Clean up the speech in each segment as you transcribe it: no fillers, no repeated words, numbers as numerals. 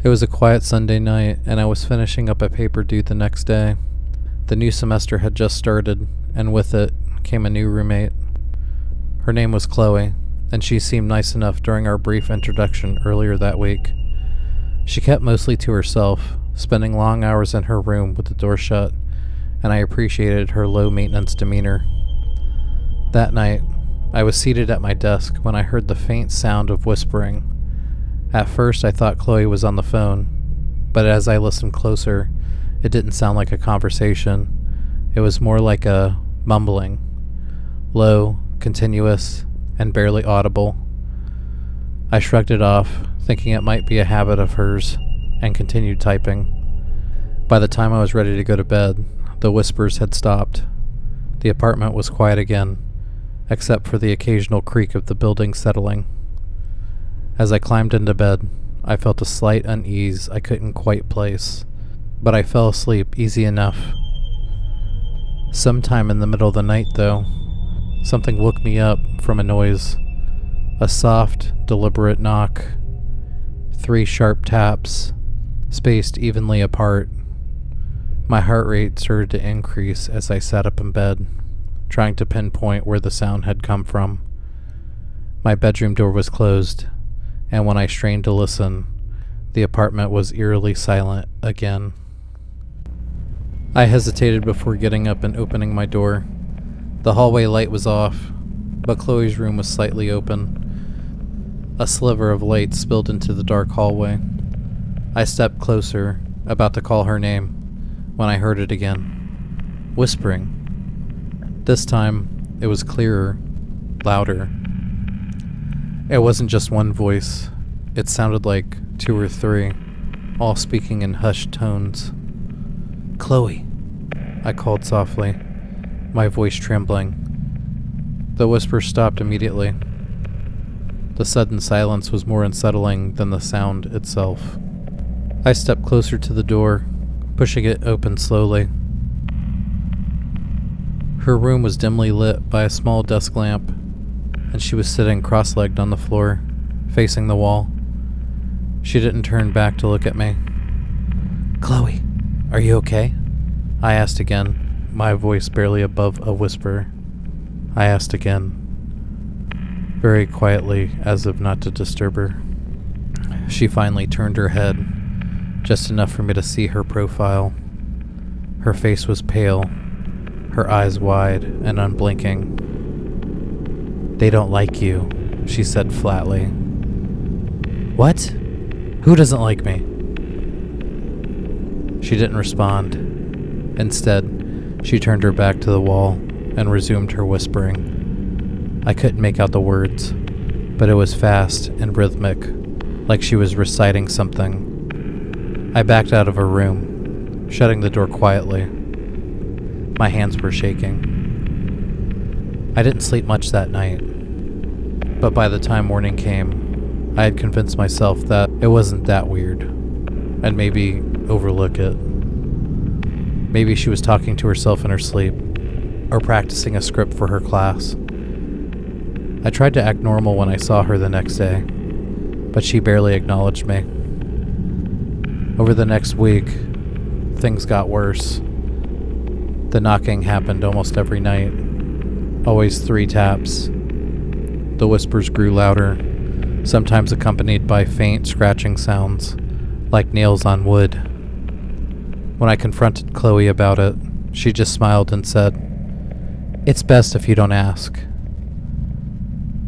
It was a quiet Sunday night, and I was finishing up a paper due the next day. The new semester had just started, and with it came a new roommate. Her name was Chloe, and she seemed nice enough during our brief introduction earlier that week. She kept mostly to herself, spending long hours in her room with the door shut, and I appreciated her low-maintenance demeanor. That night, I was seated at my desk when I heard the faint sound of whispering. At first, I thought Chloe was on the phone, but as I listened closer, it didn't sound like a conversation. It was more like a mumbling, low, continuous, and barely audible. I shrugged it off, thinking it might be a habit of hers, and continued typing. By the time I was ready to go to bed, the whispers had stopped. The apartment was quiet again, except for the occasional creak of the building settling. As I climbed into bed, I felt a slight unease I couldn't quite place, but I fell asleep easy enough. Sometime in the middle of the night, though, something woke me up from a noise. A soft, deliberate knock. 3 sharp taps, spaced evenly apart. My heart rate started to increase as I sat up in bed, trying to pinpoint where the sound had come from. My bedroom door was closed, and when I strained to listen, the apartment was eerily silent again. I hesitated before getting up and opening my door. The hallway light was off, but Chloe's room was slightly open. A sliver of light spilled into the dark hallway. I stepped closer, about to call her name, when I heard it again. Whispering. This time, it was clearer, louder. It wasn't just one voice. It sounded like 2 or 3, all speaking in hushed tones. "Chloe," I called softly, my voice trembling. The whisper stopped immediately. The sudden silence was more unsettling than the sound itself. I stepped closer to the door, pushing it open slowly. Her room was dimly lit by a small desk lamp, and she was sitting cross-legged on the floor, facing the wall. She didn't turn back to look at me. "Chloe, are you okay?" I asked again, my voice barely above a whisper. I asked again, very quietly, as if not to disturb her. She finally turned her head, just enough for me to see her profile. Her face was pale, her eyes wide and unblinking. "They don't like you," she said flatly. "What? Who doesn't like me?" She didn't respond. Instead, she turned her back to the wall and resumed her whispering. I couldn't make out the words, but it was fast and rhythmic, like she was reciting something. I backed out of her room, shutting the door quietly. My hands were shaking. I didn't sleep much that night, but by the time morning came, I had convinced myself that it wasn't that weird, and maybe overlook it. Maybe she was talking to herself in her sleep, or practicing a script for her class. I tried to act normal when I saw her the next day, but she barely acknowledged me. Over the next week, things got worse. The knocking happened almost every night, always 3 taps. The whispers grew louder, sometimes accompanied by faint scratching sounds, like nails on wood. When I confronted Chloe about it, she just smiled and said, "It's best if you don't ask."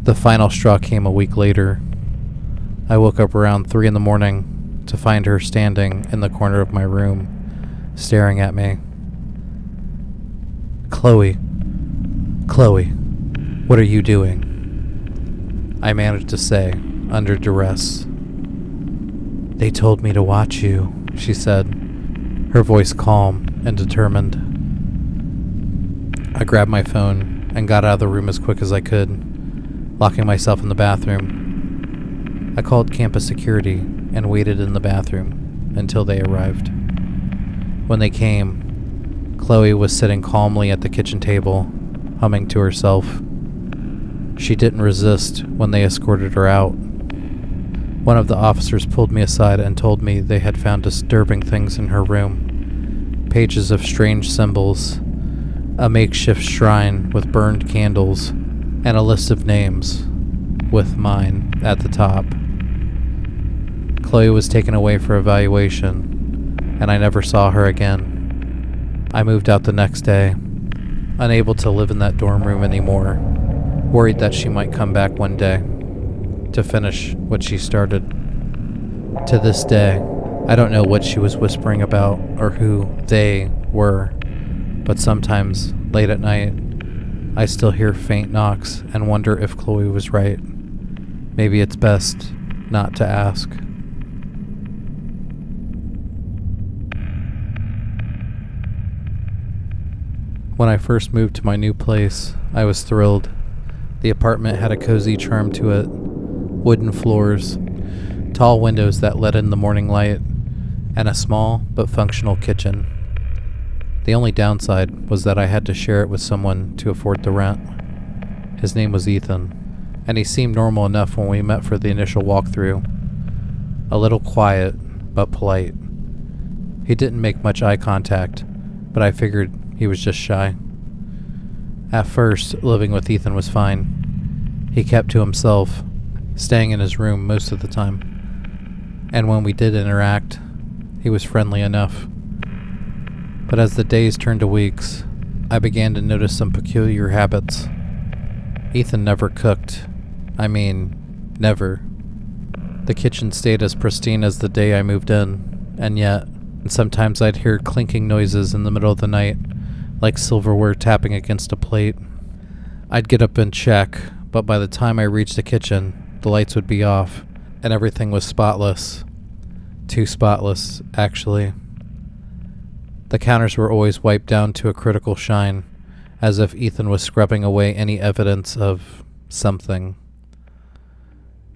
The final straw came a week later. I woke up around 3 in the morning to find her standing in the corner of my room, staring at me. "Chloe, what are you doing?" I managed to say, under duress. "They told me to watch you," she said, her voice calm and determined. I grabbed my phone and got out of the room as quick as I could, locking myself in the bathroom. I called campus security and waited in the bathroom until they arrived. When they came, Chloe was sitting calmly at the kitchen table, humming to herself. She didn't resist when they escorted her out. One of the officers pulled me aside and told me they had found disturbing things in her room. Pages of strange symbols, a makeshift shrine with burned candles, and a list of names, with mine at the top. Chloe was taken away for evaluation, and I never saw her again. I moved out the next day, unable to live in that dorm room anymore, worried that she might come back one day to finish what she started. To this day, I don't know what she was whispering about or who they were, but sometimes, late at night, I still hear faint knocks and wonder if Chloe was right. Maybe it's best not to ask. When I first moved to my new place, I was thrilled. The apartment had a cozy charm to it. Wooden floors, tall windows that let in the morning light, and a small but functional kitchen. The only downside was that I had to share it with someone to afford the rent. His name was Ethan, and he seemed normal enough when we met for the initial walkthrough. A little quiet, but polite. He didn't make much eye contact, but I figured he was just shy. At first, living with Ethan was fine. He kept to himself, staying in his room most of the time. And when we did interact, he was friendly enough. But as the days turned to weeks, I began to notice some peculiar habits. Ethan never cooked. I mean, never. The kitchen stayed as pristine as the day I moved in, and yet, sometimes I'd hear clinking noises in the middle of the night, like silverware tapping against a plate. I'd get up and check, but by the time I reached the kitchen, the lights would be off, and everything was spotless. Too spotless, actually. The counters were always wiped down to a critical shine, as if Ethan was scrubbing away any evidence of something.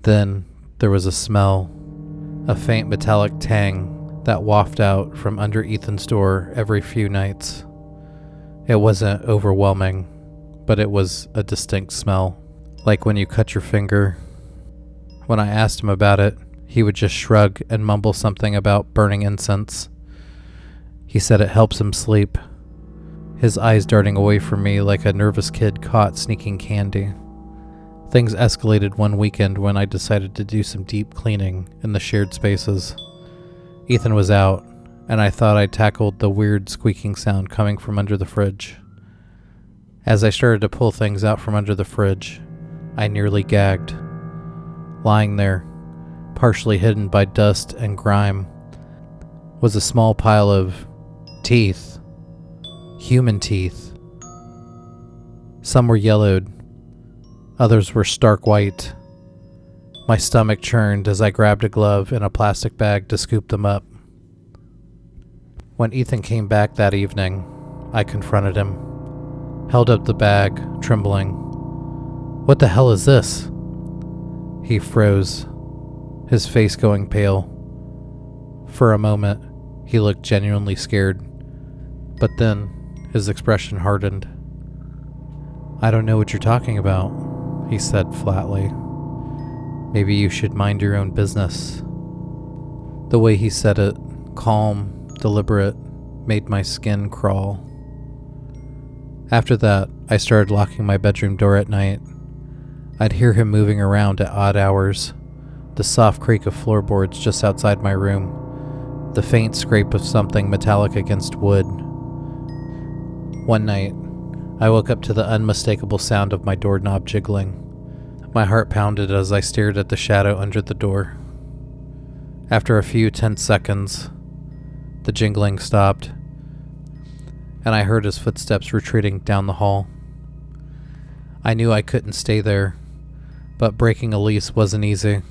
Then there was a smell, a faint metallic tang that wafted out from under Ethan's door every few nights. It wasn't overwhelming, but it was a distinct smell, like when you cut your finger. When I asked him about it, he would just shrug and mumble something about burning incense. He said it helps him sleep, his eyes darting away from me like a nervous kid caught sneaking candy. Things escalated one weekend when I decided to do some deep cleaning in the shared spaces. Ethan was out, and I thought I'd tackled the weird squeaking sound coming from under the fridge. As I started to pull things out from under the fridge, I nearly gagged. Lying there, partially hidden by dust and grime, was a small pile of teeth. Human teeth. Some were yellowed. Others were stark white. My stomach churned as I grabbed a glove and a plastic bag to scoop them up. When Ethan came back that evening, I confronted him, held up the bag, trembling. "What the hell is this?" He froze, his face going pale. For a moment, he looked genuinely scared, but then his expression hardened. "I don't know what you're talking about," he said flatly. "Maybe you should mind your own business." The way he said it, calm, deliberate, made my skin crawl. After that, I started locking my bedroom door at night. I'd hear him moving around at odd hours, the soft creak of floorboards just outside my room, the faint scrape of something metallic against wood. One night, I woke up to the unmistakable sound of my doorknob jiggling. My heart pounded as I stared at the shadow under the door. After a few tense seconds, the jingling stopped, and I heard his footsteps retreating down the hall. I knew I couldn't stay there, but breaking a lease wasn't easy.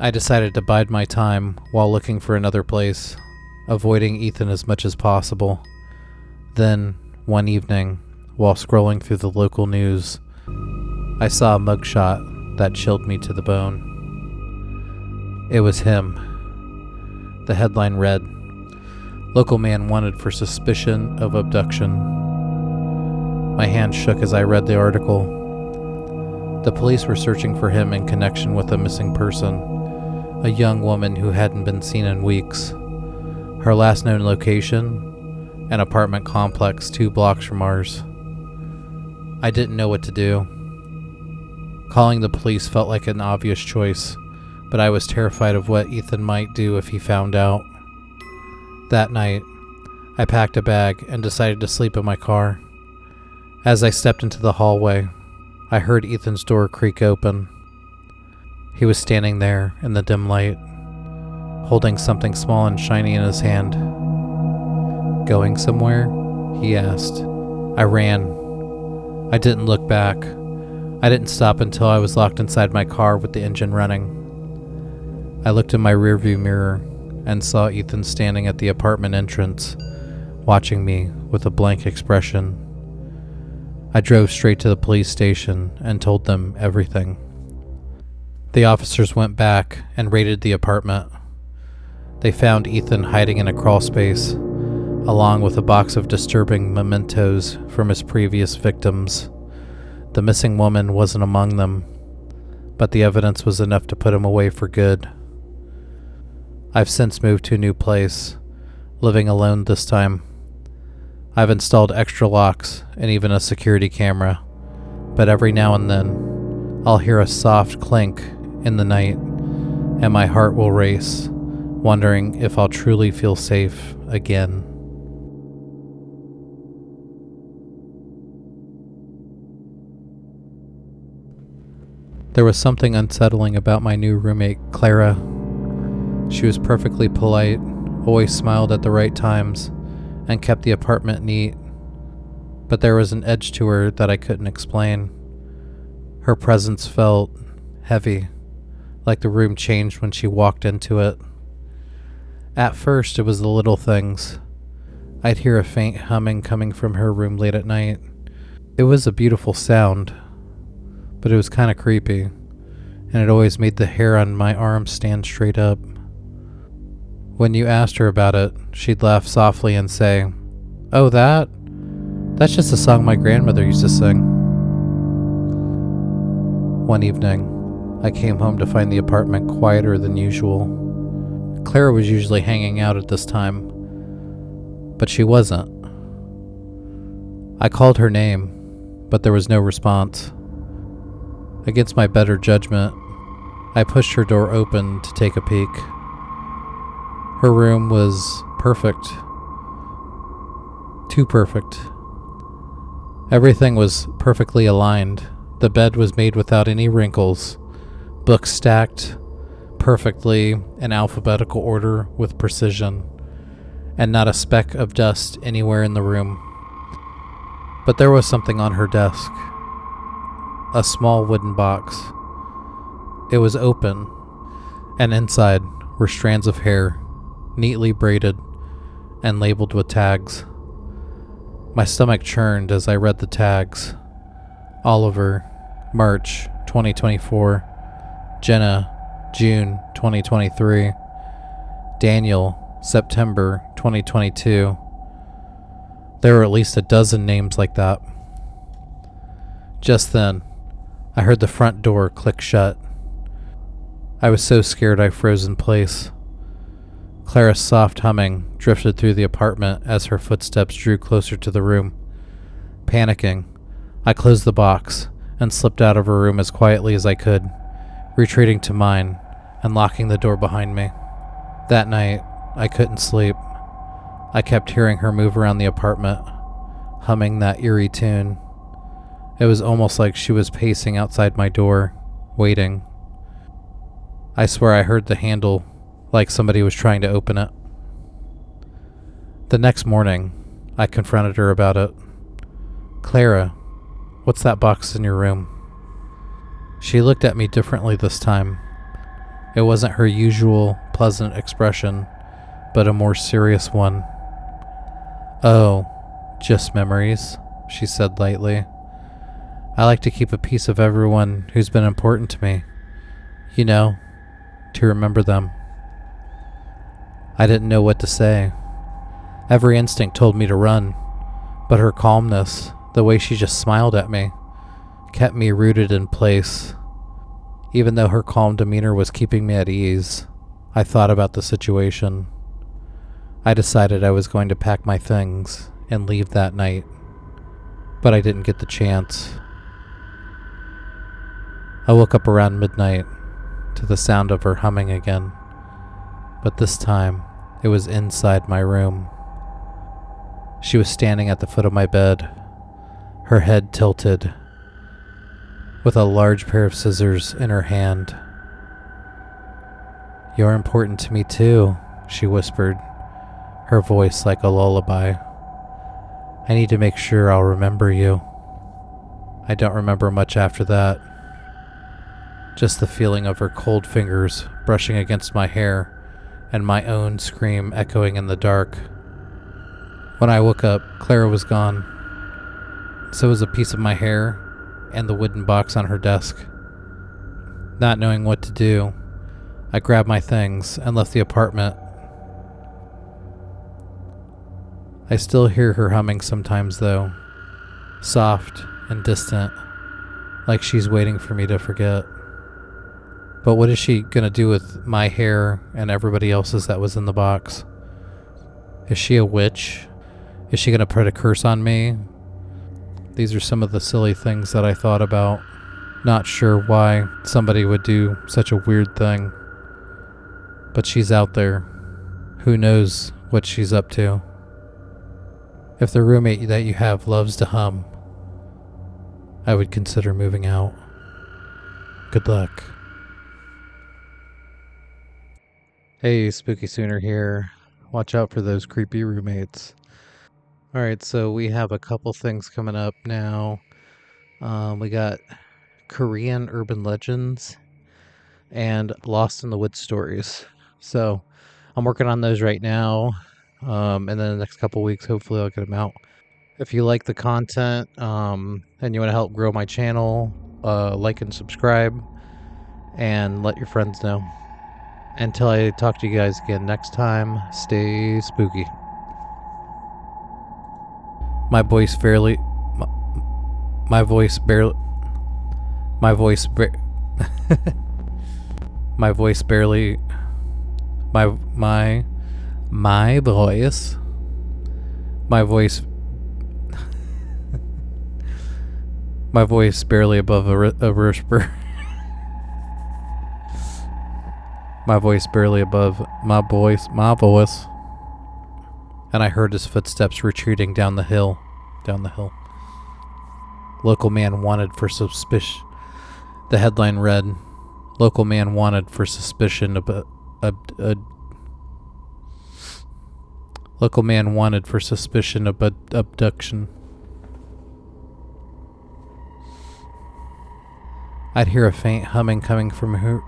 I decided to bide my time while looking for another place, avoiding Ethan as much as possible. Then, one evening, while scrolling through the local news, I saw a mugshot that chilled me to the bone. It was him. The headline read, "Local man wanted for suspicion of abduction." My hand shook as I read the article. The police were searching for him in connection with a missing person, a young woman who hadn't been seen in weeks. Her last known location, an apartment complex 2 blocks from ours. I didn't know what to do. Calling the police felt like an obvious choice, but I was terrified of what Ethan might do if he found out. That night, I packed a bag and decided to sleep in my car. As I stepped into the hallway, I heard Ethan's door creak open. He was standing there in the dim light, holding something small and shiny in his hand. "Going somewhere?" he asked. I ran. I didn't look back. I didn't stop until I was locked inside my car with the engine running. I looked in my rearview mirror and saw Ethan standing at the apartment entrance, watching me with a blank expression. I drove straight to the police station and told them everything. The officers went back and raided the apartment. They found Ethan hiding in a crawl space, along with a box of disturbing mementos from his previous victims. The missing woman wasn't among them, but the evidence was enough to put him away for good. I've since moved to a new place, living alone this time. I've installed extra locks and even a security camera, but every now and then, I'll hear a soft clink in the night, and my heart will race, wondering if I'll truly feel safe again. There was something unsettling about my new roommate, Clara. She was perfectly polite, always smiled at the right times, and kept the apartment neat. But there was an edge to her that I couldn't explain. Her presence felt heavy, like the room changed when she walked into it. At first, it was the little things. I'd hear a faint humming coming from her room late at night. It was a beautiful sound, but it was kind of creepy, and it always made the hair on my arm stand straight up. When you asked her about it, she'd laugh softly and say, "Oh, that's just a song my grandmother used to sing." One evening, I came home to find the apartment quieter than usual. Clara was usually hanging out at this time, but she wasn't. I called her name, but there was no response. Against my better judgment, I pushed her door open to take a peek. Her room was perfect. Too perfect. Everything was perfectly aligned. The bed was made without any wrinkles. Books stacked perfectly in alphabetical order with precision, and not a speck of dust anywhere in the room. But there was something on her desk. A small wooden box. It was open, and inside were strands of hair, neatly braided and labeled with tags. My stomach churned as I read the tags. Oliver, March 2024. Jenna, June 2023. Daniel, September 2022. There were at least a dozen names like that. Just then, I heard the front door click shut. I was so scared I froze in place. Clara's soft humming drifted through the apartment as her footsteps drew closer to the room. Panicking, I closed the box and slipped out of her room as quietly as I could, retreating to mine and locking the door behind me. That night, I couldn't sleep. I kept hearing her move around the apartment, humming that eerie tune. It was almost like she was pacing outside my door, waiting. I swear I heard the handle, like somebody was trying to open it. The next morning, I confronted her about it. "Clara, what's that box in your room?" She looked at me differently this time. It wasn't her usual pleasant expression, but a more serious one. "Oh, just memories," she said lightly. "I like to keep a piece of everyone who's been important to me. You know, to remember them." I didn't know what to say. Every instinct told me to run, but her calmness, the way she just smiled at me, kept me rooted in place. Even though her calm demeanor was keeping me at ease, I thought about the situation. I decided I was going to pack my things and leave that night, but I didn't get the chance. I woke up around midnight to the sound of her humming again, but this time it was inside my room. She was standing at the foot of my bed, her head tilted, with a large pair of scissors in her hand. "You're important to me too," she whispered, her voice like a lullaby. "I need to make sure I'll remember you." I don't remember much after that. Just the feeling of her cold fingers brushing against my hair and my own scream echoing in the dark. When I woke up, Clara was gone. So was a piece of my hair and the wooden box on her desk. Not knowing what to do, I grabbed my things and left the apartment. I still hear her humming sometimes though, soft and distant, like she's waiting for me to forget. But what is she gonna do with my hair and everybody else's that was in the box? Is she a witch? Is she gonna put a curse on me? These are some of the silly things that I thought about. Not sure why somebody would do such a weird thing. But she's out there. Who knows what she's up to? If the roommate that you have loves to hum, I would consider moving out. Good luck. Hey, Spooky Sooner here. Watch out for those creepy roommates. Alright, so we have a couple things coming up now. We got Korean urban legends and Lost in the Woods stories. So I'm working on those right now. And then the next couple weeks, hopefully I'll get them out. If you like the content and you want to help grow my channel, like and subscribe and let your friends know. Until I talk to you guys again next time, stay spooky. My voice barely... My voice barely... My voice... My voice barely... My voice... My voice... My voice barely above a whisper. My voice barely above my voice. And I heard his footsteps retreating down the hill. Local man wanted for suspicion. The headline read, "Local man wanted for suspicion of Local man wanted for suspicion of abduction." I'd hear a faint humming coming from her.